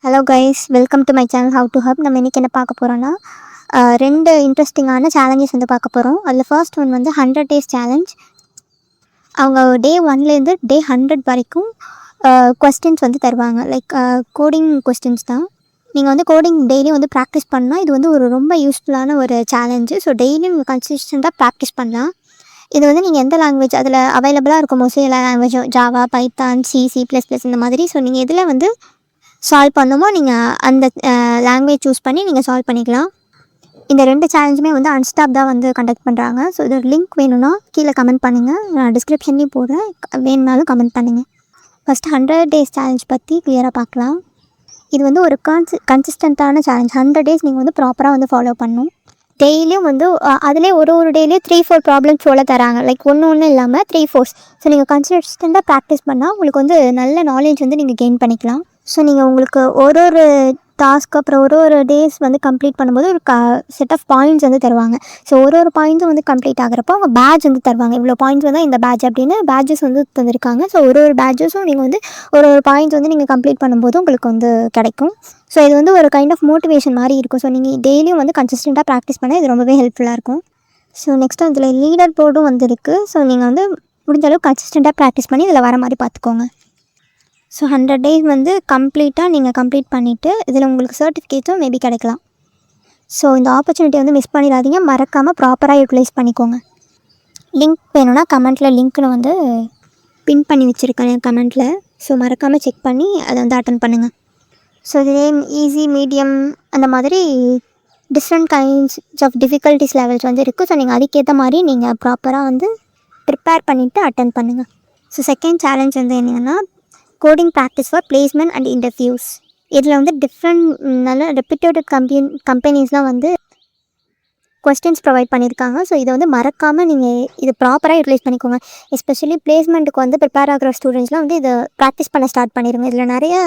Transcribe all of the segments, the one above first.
Hello guys, welcome to my channel have to hub. நம்ம இன்றைக்கி என்ன பார்க்க போகிறோன்னா, ரெண்டு இன்ட்ரெஸ்டிங்கான சேலஞ்சஸ் வந்து பார்க்க போகிறோம். அதில் ஃபர்ஸ்ட் ஒன் வந்து 100 days சேலஞ்ச். அவங்க டே 1லேருந்து டே 100 வரைக்கும் கொஸ்டின்ஸ் வந்து தருவாங்க. லைக் கோடிங் கொஸ்டின்ஸ் தான். நீங்கள் வந்து கோடிங் டெய்லியும் வந்து ப்ராக்டிஸ் பண்ணால் இது வந்து ஒரு ரொம்ப யூஸ்ஃபுல்லான ஒரு சேலஞ்சு. ஸோ டெய்லியும் நீங்கள் கன்சிஸ்டண்ட்டாக ப்ராக்டிஸ் பண்ணலாம். இது வந்து நீங்கள் எந்த லாங்குவேஜ் அதில் அவைலபிளாக இருக்கும், மோஸ்ட்லி எல்லா லாங்குவேஜும் ஜாவா, பைத்தான், C++ இந்த மாதிரி. ஸோ நீங்கள் எதில் வந்து சால்வ் பண்ணுமோ நீங்கள் அந்த லாங்குவேஜ் சூஸ் பண்ணி நீங்கள் சால்வ் பண்ணிக்கலாம். இந்த ரெண்டு சேலஞ்சுமே வந்து அன்ஸ்டாப் தான் வந்து கண்டக்ட் பண்ணுறாங்க. ஸோ இது லிங்க் வேணும்னா கீழே கமெண்ட் பண்ணுங்கள், நான் டிஸ்கிரிப்ஷன்லேயும் போடுறேன், வேணுனாலும் கமெண்ட் பண்ணுங்கள். ஃபஸ்ட்டு 100 days சேலஞ்ச் பற்றி கிளியராக பார்க்கலாம். இது வந்து ஒரு கன்சிஸ்டண்ட்டான சேலஞ்ச். 100 days நீங்கள் வந்து ப்ராப்பராக வந்து ஃபாலோ பண்ணணும். டெய்லியும் வந்து அதிலே ஒரு டேலேயும் 3-4 ப்ராப்ளம்ஸ் சொல்ல தராங்க. லைக் ஒன்று இல்லாமல் 3-4. ஸோ நீங்கள் கன்சிஸ்டண்ட்டாக ப்ராக்டிஸ் பண்ணால் உங்களுக்கு வந்து நல்ல நாலேஜ் வந்து நீங்கள் கெயின் பண்ணிக்கலாம். ஸோ நீங்கள் உங்களுக்கு ஒரு டாஸ்க் அப்புறம் ஒரு டேஸ் வந்து கம்ப்ளீட் பண்ணும்போது ஒரு செட் ஆஃப் பாயிண்ட்ஸ் வந்து தருவாங்க. ஸோ ஒரு பாயிண்ட்ஸும் வந்து கம்ப்ளீட் ஆகிறப்போ அவங்க பேட்ச் வந்து தருவாங்க. இவ்வளோ பாயிண்ட்ஸ் வந்து இந்த பேட்ச் அப்படின்னு பேட்சஸ் வந்து தந்திருக்காங்க. ஸோ ஒரு பேட்சஸும் நீங்கள் வந்து ஒரு பாயிண்ட்ஸ் வந்து நீங்கள் கம்ப்ளீட் பண்ணும்போது உங்களுக்கு வந்து கிடைக்கும். ஸோ இது வந்து ஒரு கைண்ட் ஆஃப் மோட்டிவேஷன் மாதிரி இருக்கும். ஸோ நீங்கள் டெய்லியும் வந்து கன்சிஸ்டண்ட்டாக ப்ராக்டிஸ் பண்ணால் இது ரொம்பவே ஹெல்ப்ஃபுல்லாக இருக்கும். ஸோ நெக்ஸ்ட்டு இதில் லீடர் போர்டும் வந்து இருக்குது. ஸோ நீங்கள் வந்து முடிஞ்ச அளவுக்கு கன்சிஸ்டண்ட்டாக ப்ராக்டிஸ் பண்ணி இதில் வர மாதிரி பார்த்துக்கோங்க. ஸோ 100 days வந்து கம்ப்ளீட்டாக நீங்கள் கம்ப்ளீட் பண்ணிவிட்டு இதில் உங்களுக்கு சர்டிஃபிகேட்ஸும் மேபி கிடைக்கலாம். ஸோ இந்த ஆப்பர்ச்சுனிட்டி வந்து மிஸ் பண்ணிடாதீங்க, மறக்காமல் ப்ராப்பராக யூட்டிலைஸ் பண்ணிக்கோங்க. லிங்க் வேணும்னா கமெண்ட்டில் லிங்க்னு வந்து பின் பண்ணி வச்சுருக்கேன் கமெண்ட்டில். ஸோ மறக்காமல் செக் பண்ணி அதை வந்து அட்டன் பண்ணுங்கள். ஸோ இதுவே ஈஸி, மீடியம் அந்த மாதிரி different kinds of difficulties levels வந்து இருக்குது. ஸோ நீங்கள் அதுக்கேற்ற மாதிரி நீங்கள் ப்ராப்பராக வந்து ப்ரிப்பேர் பண்ணிவிட்டு அட்டன் பண்ணுங்கள். ஸோ செகண்ட் சேலஞ்ச் வந்து என்னென்னா, coding practice for placement and interviews. இதில் வந்து டிஃப்ரெண்ட் நல்ல ரெப்யூட்டட் கம்பெனிஸ்லாம் வந்து கொஸ்டின்ஸ் ப்ரொவைட் பண்ணியிருக்காங்க. ஸோ இதை வந்து மறக்காமல் நீங்கள் இது ப்ராப்பராக யூட்டிலைஸ் பண்ணிக்கோங்க. எஸ்பெஷலி பிளேஸ்மெண்ட்டுக்கு வந்து ப்ரிப்பேர் ஆகிற ஸ்டூடெண்ட்ஸ்லாம் வந்து இதை ப்ராக்டிஸ் பண்ண ஸ்டார்ட் பண்ணிடுங்க. இதில் நிறைய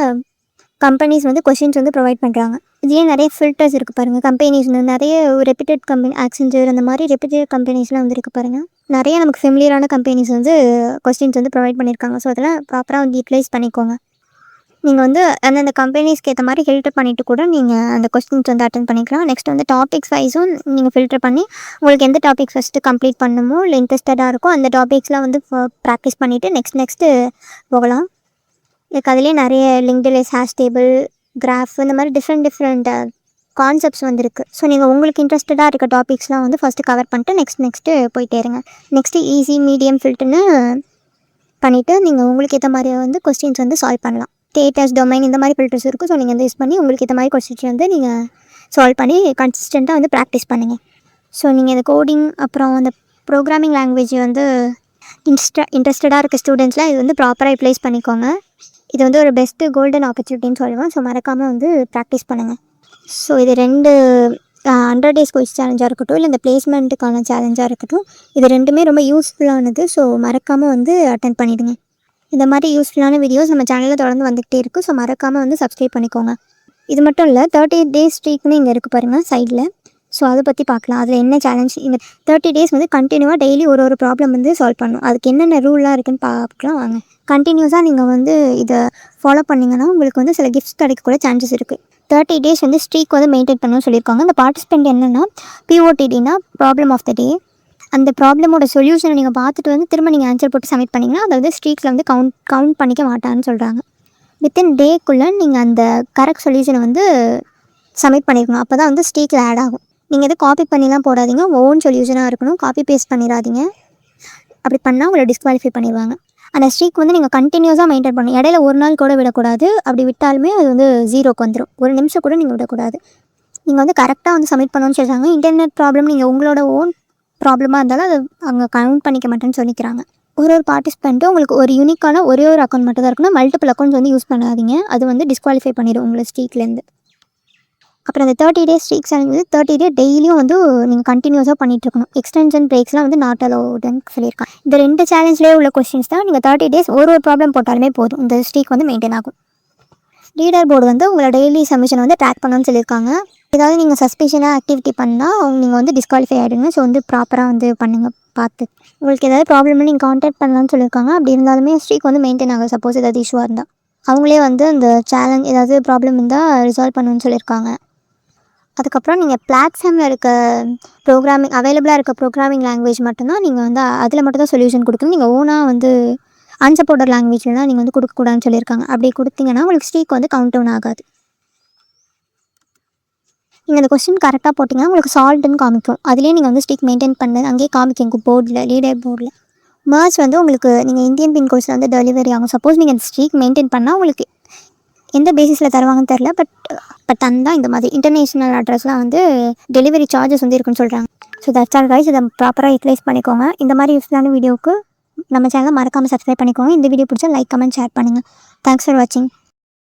கம்பெனிஸ் வந்து கொஸ்டின்ஸ் வந்து ப்ரொவைட் பண்ணுறாங்க. இதுலேயே நிறைய ஃபில்டர்ஸ் இருக்குது பாருங்கள். கம்பெனிஸ் நிறைய ரெப்யூட்டட் கம்பெனி, ஆக்சென்ச்சர் அந்த மாதிரி ரெப்யூட்டட் கம்பெனிஸ்லாம் வந்து இருக்குது பாருங்கள். நிறைய நமக்கு ஃபெமிலியரான கம்பெனிஸ் வந்து கொஸ்டின்ஸ் வந்து ப்ரொவைட் பண்ணியிருக்காங்க. ஸோ அதெல்லாம் ப்ராப்பராக வந்து யூட்டிலைஸ் பண்ணிக்கோங்க. நீங்கள் வந்து அந்தந்த கம்பெனிஸ்க்கு ஏற்ற மாதிரி ஃபில்டர் பண்ணிவிட்டு கூட நீங்கள் அந்த கொஸ்டின்ஸ் வந்து அட்டன் பண்ணிக்கலாம். நெக்ஸ்ட் வந்து டாபிக்ஸ் வைஸும் நீங்கள் ஃபில்டர் பண்ணி உங்களுக்கு எந்த டாபிக்ஸ் ஃபஸ்ட்டு கம்ப்ளீட் பண்ணணுமோ இல்லை இன்ட்ரெஸ்டடாக இருக்கும் அந்த டாபிக்ஸ்லாம் வந்து ப்ராக்டிஸ் பண்ணிவிட்டு நெக்ஸ்ட்டு போகலாம். லைக் அதுலேயே நிறைய லிங்க்டு ஹேஷ் டேபிள், கிராஃப் இந்த மாதிரி டிஃப்ரெண்ட் கான்செப்ட்ஸ் வந்து இருக்குது. ஸோ நீங்கள் உங்களுக்கு இன்ட்ரெஸ்டடாக இருக்க டாபிக்ஸ்லாம் வந்து ஃபஸ்ட்டு கவர் பண்ணிட்டு நெக்ஸ்ட்டு போயிட்டே இருங்க. நெக்ஸ்ட்டு ஈஸி, மீடியம், ஃபில்டர்னு பண்ணிவிட்டு நீங்கள் உங்களுக்கு ஏற்ற மாதிரி வந்து கொஸ்டின்ஸ் வந்து சால்வ் பண்ணலாம். ஸ்டேட்டஸ், டொமைன் இந்த மாதிரி ஃபில்டர்ஸ் இருக்குது. ஸோ நீங்கள் வந்து யூஸ் பண்ணி உங்களுக்கு ஏற்ற மாதிரி கொஸ்டின்ஸ் வந்து நீங்கள் சால்வ் பண்ணி கன்சிஸ்டண்ட்டாக வந்து ப்ராக்டிஸ் பண்ணுங்கள். ஸோ நீங்கள் இந்த கோடிங் அப்புறம் அந்த ப்ரோக்ராமிங் லாங்குவேஜ் வந்து இன்ட்ரெஸ்டடாக இருக்க ஸ்டூடெண்ட்ஸ்லாம் இது வந்து ப்ராப்பராக யூட்டிலைஸ் பண்ணிக்கோங்க. இது வந்து ஒரு பெஸ்ட்டு கோல்டன் ஆப்பர்ச்சுனிட்டின்னு சொல்லுவேன். ஸோ மறக்காமல் வந்து ப்ராக்டிஸ் பண்ணுங்கள். ஸோ இது 100 days குயிஸ் சேலஞ்சாக இருக்கட்டும் இல்லை இந்த பிளேஸ்மெண்ட்டுக்கான சேலஞ்சாக இருக்கட்டும், இது ரெண்டுமே ரொம்ப யூஸ்ஃபுல்லானது. ஸோ மறக்காமல் வந்து அட்டன் பண்ணிவிடுங்க. இந்த மாதிரி யூஸ்ஃபுல்லான வீடியோஸ் நம்ம சேனலில் தொடர்ந்து வந்துகிட்டே இருக்குது. ஸோ மறக்காமல் வந்து சப்ஸ்கிரைப் பண்ணிக்கோங்க. இது மட்டும் இல்லை, 30 days ஸ்ட்ரீக்னு இங்கே இருக்குது பாருங்கள் சைடில். ஸோ அதை பற்றி பார்க்கலாம். அதில் என்ன சேலஞ்ச், இந்த 30 days வந்து கண்டினியூவாக டெய்லி ஒரு ப்ராப்ளம் வந்து சால்வ் பண்ணணும். அதுக்கு என்னென்ன ரூல்லாம் இருக்குதுன்னு பார்க்கலாம் வாங்க. கண்டினியூஸாக நீங்கள் வந்து இதை ஃபாலோ பண்ணிங்கன்னா உங்களுக்கு வந்து சில கிஃப்ட்ஸ் கிடைக்க கூட சான்சஸ் இருக்குது. 30 days வந்து ஸ்ட்ரீக் வந்து மெயின்டைன் பண்ணணும்னு சொல்லியிருக்காங்க. அந்த பார்ட்டிசிபெண்ட் என்னென்னா POTDனா ப்ராப்ளம் ஆஃப் த டே. அந்த ப்ராப்ளமோட சொல்யூஷனை நீங்கள் பார்த்துட்டு வந்து திரும்ப நீங்கள் ஆன்சர் போட்டு சப்மிட் பண்ணிங்கன்னா அதை வந்து ஸ்ட்ரீக்கில் வந்து கவுண்ட் பண்ணிக்க மாட்டான்னு சொல்கிறாங்க. வித்தின் டேக்குள்ளே நீங்கள் அந்த கரெக்ட் சொல்யூஷனை வந்து சப்மிட் பண்ணிக்கணும். அப்போ தான் வந்து ஸ்ட்ரீக்கில் ஆட் ஆகும். நீங்கள் எதுவும் காப்பி பண்ணிலாம் போடாதீங்க, ஓன் சொல்யூஷனாக இருக்கணும். காப்பி பேஸ்ட் பண்ணிடாதீங்க. அப்படி பண்ணால் உங்களை டிஸ்குவாலிஃபை பண்ணிடுவாங்க. அந்த ஸ்ட்ரீக் வந்து நீங்கள் கண்டினியூஸாக மெயின்டைன் பண்ணணும். இடையில ஒரு நாள் கூட விடக்கூடாது. அப்படி விட்டாலுமே அது வந்து 0க்கு வந்துடும். ஒரு நிமிஷம் கூட நீங்கள் விடக்கூடாது. நீங்கள் வந்து கரெக்டாக வந்து சப்மிட் பண்ணணும்னு சொல்கிறாங்க. இன்டர்நெட் ப்ராப்ளம் நீங்கள் உங்களோட ஓன் ப்ராப்ளமாக இருந்தாலும் அது அவங்க கவுண்ட் பண்ணிக்க மாட்டேன்னு சொல்லிக்கிறாங்க. ஒரு பார்ட்டிசிபெண்ட்டும் உங்களுக்கு ஒரு யூனிக்கான ஒரே ஒரு அக்கௌண்ட் மட்டும் தான் இருக்கணும். மல்டிபிள் அக்கௌண்ட்ஸ் வந்து யூஸ் பண்ணாதீங்க. அது வந்து டிஸ்குவாலிஃபை பண்ணிடும் உங்களை ஸ்ட்ரீக்லேருந்து. அப்புறம் அந்த 30 days ஸ்ட்ரீக் சேலஞ்ச் வந்து 30 days டெய்லியும் வந்து நீங்கள் கண்டினியூஸாக பண்ணிகிட்ருக்கணும். எக்ஸ்டென்ஷன் பிரேக்ஸ்லாம் வந்து நாட் அலோடுன்னு சொல்லியிருக்காங்க. இந்த 2 சேலஞ்சிலே உள்ள கொஸ்டின்ஸ் தான். நீங்கள் 30 days ஒரு ப்ராப்ளம் போட்டாலுமே போதும், இந்த ஸ்ட்ரீக் வந்து மெயின்டைன் ஆகும். லீடர் போர்டு வந்து உங்களை டெய்லி சப்மிஷன் வந்து ட்ராக் பண்ணணும்னு சொல்லியிருக்காங்க. ஏதாவது நீங்கள் சஸ்பிஷனாக ஆக்டிவிட்டி பண்ணால் நீங்கள் வந்து டிஸ்குவாலிஃபை ஆகிடுங்க. ஸோ வந்து ப்ராப்பராக வந்து பண்ணுங்கள் பார்த்து. உங்களுக்கு ஏதாவது ப்ராப்ளம்னு நீங்கள் கான்டாக்ட் பண்ணலாம்னு சொல்லியிருக்காங்க. அப்படி இருந்தாலுமே ஸ்ட்ரீக் வந்து மெயின்டைன் ஆகும். சப்போஸ் ஏதாவது இஷ்யூவாக இருந்தால் அவங்களே வந்து அந்த சேலஞ்ச் ஏதாவது ப்ராப்ளம் இருந்தால் ரிசால்வ் பண்ணுன்னு சொல்லியிருக்காங்க. அதுக்கப்புறம் நீங்கள் பிளாட்ஃபார்மில் இருக்க அவைலபிளாக இருக்க ப்ரோக்ராமிங் லாங்குவேஜ் மட்டும்தான் நீங்கள் வந்து அதில் மட்டும் தான் சொல்யூஷன் கொடுக்கணும். நீங்கள் ஓனாக வந்து அன்சப்போர்ட்டட் லாங்குவேஜ்லாம் நீங்கள் வந்து கொடுக்கக்கூடாதுன்னு சொல்லியிருக்காங்க. அப்படி கொடுத்தீங்கன்னா உங்களுக்கு ஸ்ட்ரீக் வந்து கவுண்ட் டவுன் ஆகாது. நீங்கள் இந்த கொஸ்டின் கரெக்டாக போட்டிங்கன்னா உங்களுக்கு சால்ட்டுன்னு காமிக்கும். அதுலேயே நீங்கள் வந்து ஸ்ட்ரீக் மெயின்டைன் பண்ணது அங்கேயே காமிக்கும் போர்டில், லீடர் போர்டில். மர்ஜ் வந்து உங்களுக்கு நீங்கள் இந்தியன் பின்கோட்ஸில் வந்து டெலிவரி ஆகும். சப்போஸ் நீங்கள் ஸ்ட்ரீக் மெயின்டைன் பண்ணால் உங்களுக்கு எந்த பேசிஸில் தருவாங்கன்னு தெரில. பட் தந்தால் இந்த மாதிரி இன்டர்நேஷ்னல் அட்ரஸ்லாம் வந்து டெலிவரி சார்ஜஸ் வந்து இருக்குன்னு சொல்கிறாங்க. So that's all guys. இதை ப்ராப்பராக யூட்டிலைஸ் பண்ணிக்கோங்க. இந்த மாதிரி யூஸ்ஃபுல்லான வீடியோவுக்கு நம்ம சேனலை மறக்காமல் சப்ஸ்கிரைப் பண்ணிக்கோங்க. இந்த வீடியோ பிடிச்சா லைக், கமெண்ட், ஷேர் பண்ணுங்கள். தேங்க்ஸ் ஃபார் வாட்சிங்.